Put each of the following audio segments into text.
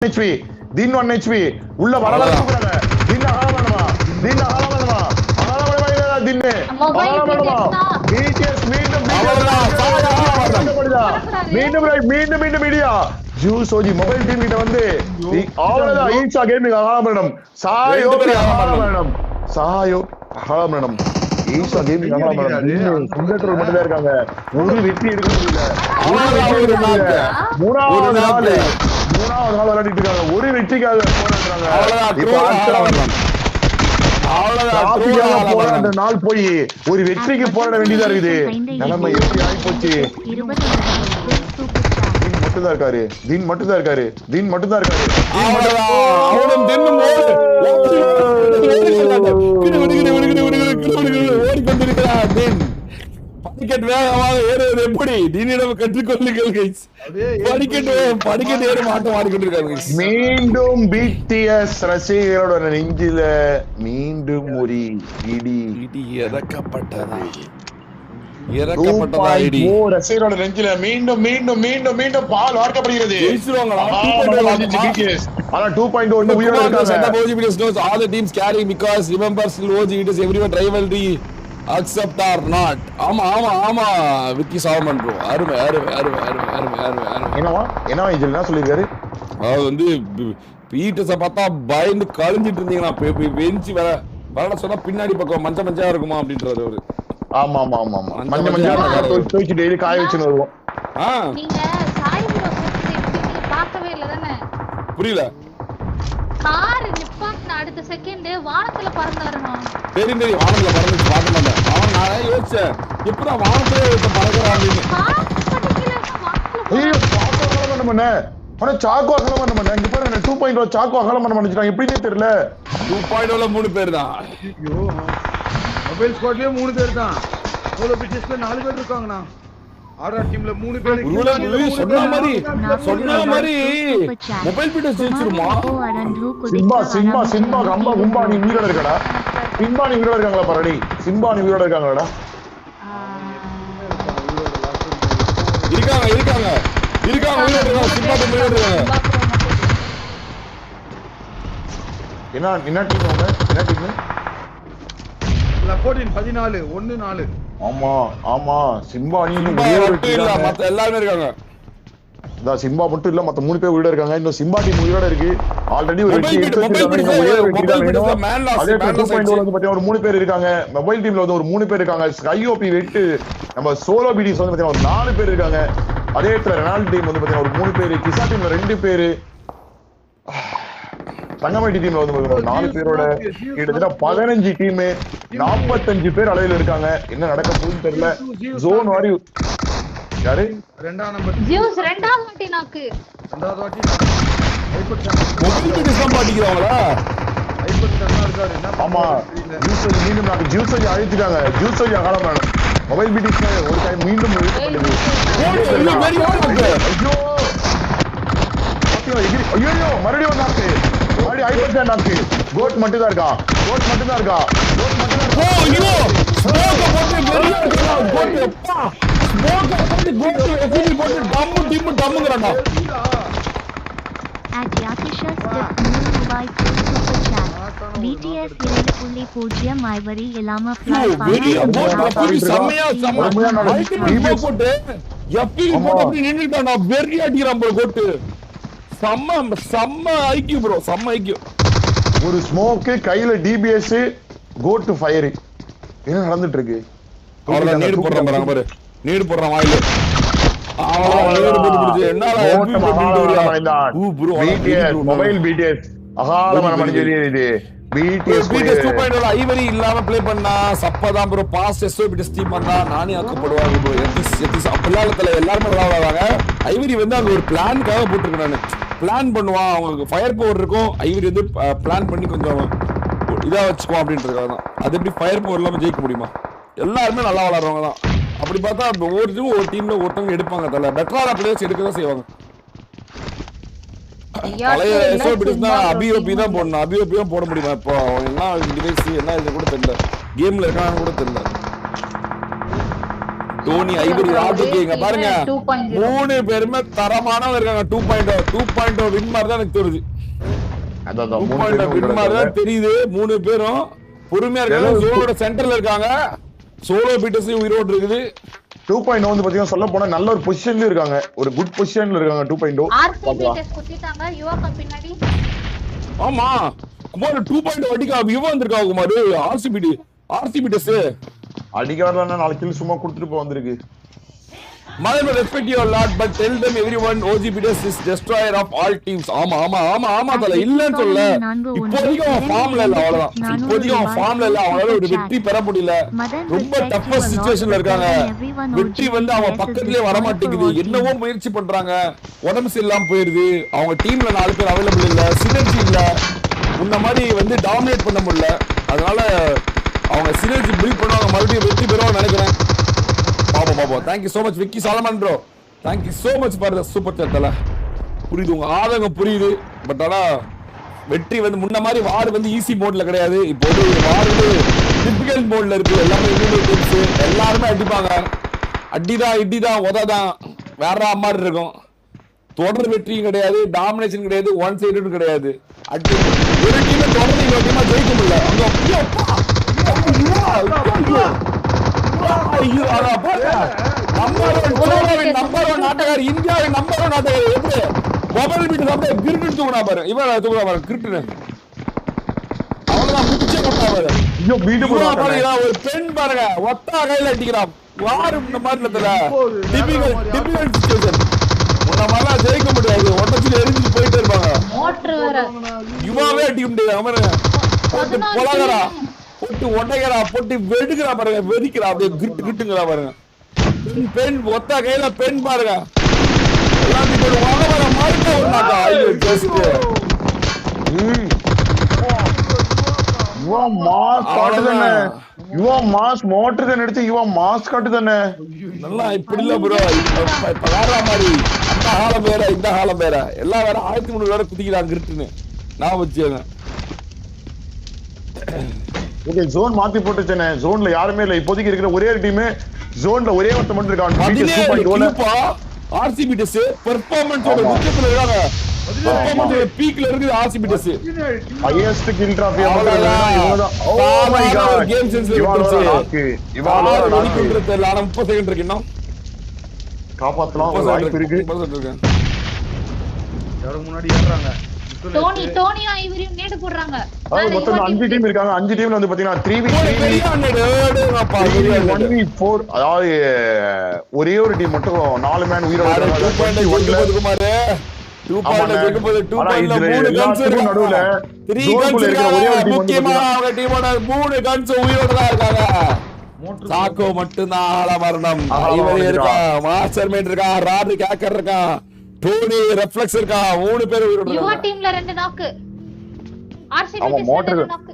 HP தீன் 1 HP உள்ள வரலாம் கூடாங்க தீன் ஆளமா தீன் ஆளமா தின்னு BTS மீண்டும் media juice OG mobile team கிட்ட வந்து அவ்வளவுதான் ஈச்சா கேமிங் மேடம் சாயோ மேடம் சாயோ மேடம் ஈச்சா கேமிங் மேடம் சுந்தர் மட்டும் தான் இருக்காங்க ஒரு வெற்றி எடுக்க முடியல மூணாவது நாள் விளையாடிட்டு இருக்காங்க ஒரு வெற்றிக்காக போராடுற நாள் போய் ஒரு வெற்றிக்கு போராட வேண்டியதா இருக்குது நிலைமை எப்படி ஆகி போச்சு மட்டும்தான் இருக்காரு தீன் மட்டும்தான் இருக்காரு தீன் மட்டும்தான் இருக்காரு படிக்கட் வேகமாக ஏறுவது எப்படி தீனிடம் கற்றுக்கொள்ளுங்கள் கைஸ் படிக்கட் ஏற மாட்டோம் ஆடிக்கொண்டிருக்காங்க. மீண்டும் BTS ரசிகர்களோட நெஞ்சில மீண்டும் ஒரு இடி இறக்கப்பட்டதா ரசிகரோட நெஞ்சில மீண்டும் மீண்டும் மீண்டும் மீண்டும் பால் வார்க்கப்படுகிறது. ஆனா 2.1 உயிரோட இருக்காங்க. all the teams carrying because remember still OG it is everyone rivalry accept or not. ஆமா விக்கி சாவமன் ப்ரோ அருமை என்ன என்ன சொல்லிருக்காரு. அது வந்து பீட்டஸ பார்த்தா பயந்து கழிஞ்சிட்டு இருந்தீங்கன்னா பெஞ்சி வர சொன்னா பின்னாடி பக்கம் மஞ்சா இருக்குமா அப்படின்றாரு அவரு. ஆமா மஞ்சா தோய்ச்சி டெய்லி காய வச்சுன்னு வருவோம். நீங்க சாய் ப்ரோ பார்க்கவே இல்ல தானே? புரியல. கார் நிப்பாட்ன அடுத்த செகண்ட் வானத்துல பறந்தாருமா. தெரியும் வானத்துல பறந்து பார்க்க மாட்டேன். அவன் நான் யோசிச்சேன் எப்படா வானத்துல பறக்குறான்னு. ஐயோ சாக்கோ பண்ண ஆனா சாக்கோ அகலம் பண்ண மாட்டேன். இங்க பாருங்க 2.0 சாக்கோ அகலம் பண்ண மாட்டேங்கிறாங்க. எப்படினே தெரியல. 2.0ல 3 பேர் தான். ஐயோ மொபைல் ஸ்குவாட்லயே 3 பேர் தான். சோலோ பிச்சஸ்ல 4 பேர் இருக்காங்கண்ணா. ஆர்ஆர் டீம்ல 3 பேர். சொன்ன மாதிரி மொபைல் பிட்டஸ் ஜெயிச்சிருமா? சிம்பா கம்பா கும்பா நீ உயிரோட இருக்கடா. சிம்பா நீ உயிரோட இருக்காங்களா பாரடி? சிம்பா நீ உயிரோட இருக்காங்களாடா? இருக்காங்க உயிரோட இருக்காங்க. சிம்பா உயிரோட இருக்காங்க. என்ன டீம் அவங்க? என்ன டீம்? லப்போர்டின் 14 1-4. ஆமா சிம்பா நீ இல்ல மத்த எல்லாரும் இருக்காங்க. சிம்பா மட்டும் இல்ல மத்த 3 பேர் உயிரோட இருக்காங்க. இன்னும் சிம்பா டீம் உயிரோட இருக்கு. ஆல்ரெடி ஒரு மொபைல் ஒரு 3 பேர் இருக்காங்க. மொபைல் டீம்ல வந்து ஒரு 3 பேர் இருக்காங்க. ஸ்கைஓபி வெட்டு நம்ம சோலோ பிடிஸ் வந்து பாத்தீங்கன்னா ஒரு 4 பேர் இருக்காங்க. அதே இடத்துல ரெனால்ட் டீம் வந்து பாத்தீங்கன்னா ஒரு 3 பேர், கிசா டீம்ல 2 பேர், தங்கமேட்டி டீம்ல வந்து 4 பேரோட கிட்டத்தட்ட 15 டீம் 45 பேர் அளவில் இருக்காங்க. என்ன நடக்க போகுதுன்னு தெரியல. ஜோன் வாரி யாரு? ரெண்டாவது நம்பர் ஜியூஸ் ரெண்டாவது வாட்டி நாக்கு. ரெண்டாவது வாட்டி மொபைல் பிட்டஸ் தான் பாடிக்கிறாங்களா? ஐபட் நல்லா இருக்காரு. ஆமா ஜூஸ் மீண்டும் நாக்கு ஜூஸ் அழைத்துட்டாங்க. ஜூஸ் அகலம் வேணும். மொபைல் பிடிஸ் ஒரு டைம் மீண்டும் ஐயோ மறுபடியும் நாக்கு மறுபடியும் ஐபட் நாக்கு. கோட் மட்டும் தான் இருக்கா. BTS 2.0 ஐவரி இல்லாம ஒரு ஸ்மோக் கையில DBS கோ டு ஃபயர். என்ன நடந்துட்டு இருக்கு? அவ்வளவுதான் நீடு போடுறான் பாருங்க பாரு. நீடு போடுறான் வாயில. மொபைல் BTS அகாலமான மனிதர் இது. BTS 2.0 ஐவரி இல்லாம ப்ளே பண்ணா சப்பதான் ப்ரோ. பாஸ்ட் SOBTS டீம் வந்தா நானே ஆக்கப்படுவாங்க ப்ரோ. எத்திஸ் அப்பலாலத்துல எல்லாரும் வராங்க. ஐவரி வந்து அங்க ஒரு பிளான்காக போட்டுருக்கேன். நானு பிளான் பண்ணுவான். அவங்களுக்கு ஃபயர் பவர் இருக்கும். ஐவரி வந்து பிளான் பண்ணி கொஞ்சம் இதா வச்சுக்குவோம் அப்படின்றதுக்காக தான். அது எப்படி ஃபயர் பவர் இல்லாம ஜெயிக்க முடியுமா? எல்லாருமே நல்லா விளையாடுறவங்க தான். அப்படி பார்த்தா ஒரு டீம்ல ஒருத்தவங்க எடுப்பாங்க. தலை பெட்டரான பிளேயர்ஸ் எடுக்க தான் செய்வாங்க. பழைய SOBTS தான் அபிஓபி தான் போடணும். அபிஓபி தான் போட முடியுமா? இப்போ என்ன டிவைஸ் என்ன இது கூட தெரியல. கேம்ல இருக்கான்னு கூட தெரியல. டோனி, ஐவரி, ராஜுக்கு இங்க பாருங்க 3 பேருமே தரமானவங்க இருக்காங்க. 2.0 வின் மாதிரி தான் எனக்கு தோணுது. அதான் 2.0 வின் மாதிரி தான் தெரியுது. 3 பேரும் பொறுமையா இருக்காங்க. ஜோனோட சென்டர்ல இருக்காங்க. சோலோ பீட்டர்ஸையும் உயிரோடு இருக்குது. 2.0 வந்து பாத்தீங்கன்னா சொல்ல போனா நல்ல ஒரு பொசிஷன்ல இருக்காங்க. ஒரு குட் பொசிஷன்ல இருக்காங்க 2.0. ஆர்சிபிஎஸ் குத்திட்டாங்க யுவாக்கா பின்னாடி. ஆமா குமார் 2.0 அடிக்கா இவன் வந்திருக்கா குமார். ஆர்சிபிஎஸ் அடிக்க வரலன்னா 4 கில் சும்மா கொடுத்துட்டு போ வந்திருக்கு. Mother will respect you a lot, but tell them everyone OGPDS is destroyer of all teams. ஆமா தல இல்லன்னு சொல்ல. இப்போதைக்கு அவன் ஃபார்ம்ல இல்ல அவ்வளவுதான். இப்போதைக்கு அவன் ஃபார்ம்ல இல்ல. அவனால ஒரு வெற்றி பெற முடியல. ரொம்ப டஃபஸ்ட் சிச்சுவேஷன்ல இருக்காங்க. வெற்றி வந்து அவன் பக்கத்துலயே வர மாட்டேங்குது. என்னவோ முயற்சி பண்றாங்க. உடம்பு சரியில்லாம போயிருது. அவங்க டீம்ல 4 பேர் அவைலபிள் இல்ல. சினர்ஜி இல்ல. முன்ன மாதிரி வந்து டாமினேட் பண்ண முடியல. அதனால அவங்க சினர்ஜி பில்ட் பண்ணுவாங்க. மறுபடியும் வெற்றி பெறுவாங்க நினைக்கிறேன். பாப்போம். Thank you so much Vicky Solomon bro. Thank you so much for the super chat தல. புரியுது உங்க ஆதங்கம் புரியுது. பட் ஆனா வெற்றி வந்து முன்ன மாதிரி வார் வந்து ஈஸி மோட்ல கிடையாது. இப்போ வார் வந்து டிஃபிகல்ட் மோட்ல இருக்கு. எல்லாமே டீம்ஸ் எல்லாரும் அடிப்பாங்க. இடிதான் உததான் வேற மாதிரி இருக்கும். தொடர் வெற்றியும் கிடையாது, டாமினேஷன் கிடையாது, ஒன் சைடும் கிடையாது. அடி ஒரு டீம் தொடர்ந்து இன்னொரு டீமா ஜெயிக்க முடியல. நம்பர் நாட்டகார் இந்தியாவின் நம்பர் நாட்டகார் எப்படி மொபைல் வீட்டு சாப்பிட கிரிட்டு தூங்கினா பாரு. இவன் தூங்கினா பாரு கிரிட்டு. அவ்வளவுதான் முடிச்சே கொண்டா பாரு. ஒரு பெண் பாருங்க ஒத்தா கையில அடிக்கிறான். வாரு இந்த மாதிரி டிபிகல் சிச்சுவேஷன். உன்ன மாதிரிலாம் ஜெயிக்க முடியாது. ஒட்டத்துல எரிஞ்சிட்டு போயிட்டே இருப்பாங்க. யுவாவே அடிக்க முடியாது. அமருங்க போட்டு பொலகரா போட்டு ஒட்டைகிறா போட்டு வெடுக்கிறா பாருங்க. வெடிக்கிறா அப்படியே கிட்டுங்கிறா பாருங்க. பெண் ஒத்த கையில பெண் பாருங்க. எல்லாத்தையும் வாங்க மாறிட்ட ஒரு நாக்கா. ஐயோ ஜஸ்ட் யுவா மாஸ் காட்டுதானே. யுவா மாஸ் மோட்டர் தான் எடுத்து யுவா மாஸ் காட்டுதானே. நல்லா இப்படி இல்ல ப்ரோ. இப்ப வேற மாதிரி அந்த ஹாலம் வேற இந்த ஹாலம் வேற. எல்லாம் வேற 1300 வேற குதிக்கிறாங்க கிரிட்டுன்னு நான் வச்சுங்க. ஓகே ஜோன் மாத்தி போட்டுச்சேனே. ஜோன்ல யாருமே இல்ல. இப்போதைக்கு இருக்கிற ஒரே ஒரு டீம் ஜோன்ல ஒரே ஒருத்த மட்டும் இருக்கான். ஆர்சிபிஎஸ் பெர்ஃபார்மன்ஸோட உச்சத்துல இருக்காங்க. பெர்ஃபார்மன்ஸோட பீக்ல இருக்குது ஆர்சிபிஎஸ். ஹையஸ்ட் கில் டிராஃபி இவங்கதான். Oh my god game sense இருக்கு. இவாளோட ரெடி பண்றது இல்ல. ஆனா 30 செகண்ட் இருக்கு இன்னும். காப்பாத்தலாம் வாய்ப்பு இருக்கு. யாரோ முன்னாடி ஏறாங்க. டோனி ஐவரியும் நேடு போடுறாங்க. மொத்தம் 5 டீம் இருக்காங்க. 5 டீம்ல வந்து பாத்தீங்கன்னா 3v3 அதாவது ஒரே ஒரு டீம் மட்டும் 4 மேன் உயிரோட இருக்காங்க. 2.1 குமாரே 2.1 இருக்கும்போது 2.3 கன்ஸ் நடுவுல 3 கன்ஸ் இருக்கிற ஒரே ஒரு டீம் முக்கியமா அவங்க டீமோட 3 கன்ஸ் உயிரோட தான் இருக்காங்க. சாக்கோ மட்டும் தான் ஆள மரணம். ஐவரி இருக்கா, மாஸ்டர் மைண்ட் இருக்கா, ராட் கேக்கர் இருக்கா, டோனி ரெஃப்ளெக்ஸ் இருக்கா. 3 பேர் உயிரோட இருக்காங்க. யுவா டீம்ல 2 நாக். ஆர்சிபிஎஸ் 2 நாக்.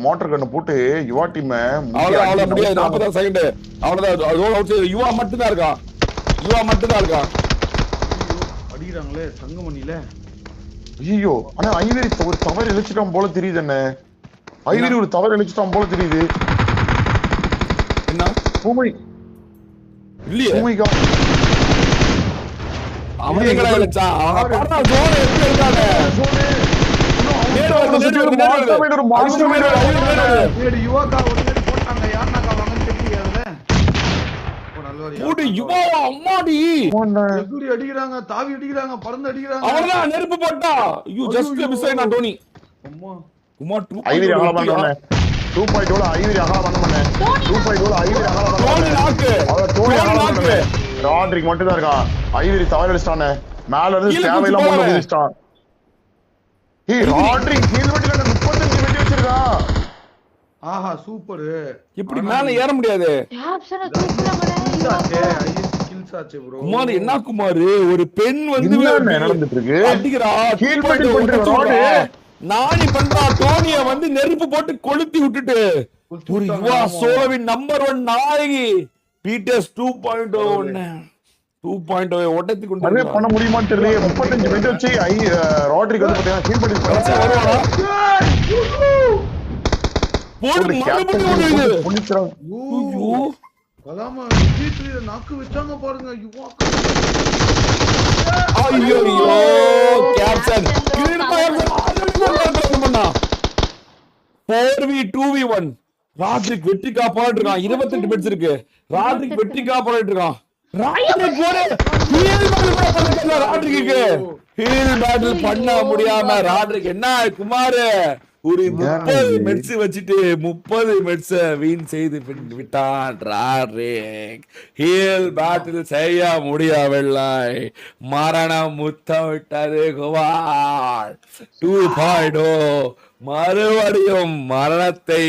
மோட்டர் கண்ணு போட்டு யுவா டீம் அவ்வளவு முடியாது. 40 செகண்ட் அவ்வளவுதான். ரோல் அவுட் யுவா மட்டும் தான் இருக்கான். அடிக்கிறாங்களே தங்கமணில. ஐயோ ஆனா ஐவரி ஒரு தவறு இழைச்சிட்டான் போல தெரியுது. என்ன ஐவரி ஒரு தவறு இழைச்சிட்டான் போல தெரியுது. என்ன ஓமை இல்லையே. ஓமை காட் அவன் எங்கடா இழைச்சா? அவன் பாருடா ஜோன் எப்படி இருக்காங்க. ஒரு மாஸ்டர் மைண்ட் நேடு யுவாக்கா ஒரு நேடு போட்டாங்க. யார்னாக்கா வாங்கன்னு தெரியல. ஓ நல்லவரியா. போடு யுவாவா அம்மாடி. எகுரி அடிக்குறாங்க, தாவி அடிக்குறாங்க, பறந்து அடிக்குறாங்க. அவன்தான் நெருப்பு போட்டா. யூ ஜஸ்ட் மிஸ் ஆயினா டோனி. அம்மா குமார் 2 ஐவரி அகல பண்ணனே. 2.2 ஐவரி அகல பண்ணனே. 2.2 ஐவரி அகல பண்ணனே. டோனி நாக்கு. டோனி நாக்கு. ராட்ரிக் மட்டும் தான் இருக்கான். ஐவரி தவறு இழைச்சானே. மேல இருந்து தேவையில்லாம உள்ள குதிச்சான். ஏய் ராட்ரிக் ஹீல் வெட்டில 35 வெட்டி வச்சிருக்கான். ஆஹா சூப்பர். இப்படி மேல ஏற முடியாது. டாப்ஸ்ல தூக்குறாங்கடா. கில்ஸ் ஆச்சு ப்ரோ. குமார் என்ன குமார் ஒரு பெண் வந்து நடந்துட்டு இருக்கு. அடிக்குறா. ஹீல் வெட்டி பண்றானே. நானி பண்றா. டோனிய வந்து நெருப்பு போட்டு கொளுத்தி விட்டுட்டு ஒரு யுவா சோலோவின் நம்பர் 1 நாயகி பீட்டர்ஸ் 2.0 ஓட்டத்துக்கு கொண்டு அதே பண்ண முடியுமான்னு தெரியல. 35 மினிட் வச்சு ராட்ரிக் வந்து பாத்தீங்கன்னா ஹீல் பண்ணி வருவானா போடு மறுபடியும் ஓடுது. புனிச்சறா. ஐயோ அதாம G3 நாக்கு வச்சாங்க பாருங்க யுவா. ஐயோ கேப்டன் கிரீன் ஃபயர் பண்ணா 4v2v1 ராட்ரிக் வெற்றி காப்பாடிட்டு இருக்கான். 28 பெட்ஸ் இருக்கு. ராட்ரிக் வெற்றி காப்பாடிட்டு இருக்கான். ராட்ரிக் போடு ஹீல் பண்ணல. ராட்ரிக்கு ஹீல் பேட்டில் பண்ண முடியாம ராட்ரிக் என்ன குமார் ஒரு 30 மெட்ஸ் வச்சுட்டு 30 மெட்ஸ் வீண் செய்து விட்டான். ராட்ரிக் ஹீல் பேட்டில் செய்ய முடியவில்லை. மரணம் முத்தமிட்டது குமார் 2.0 மறுபடியும் மரணத்தை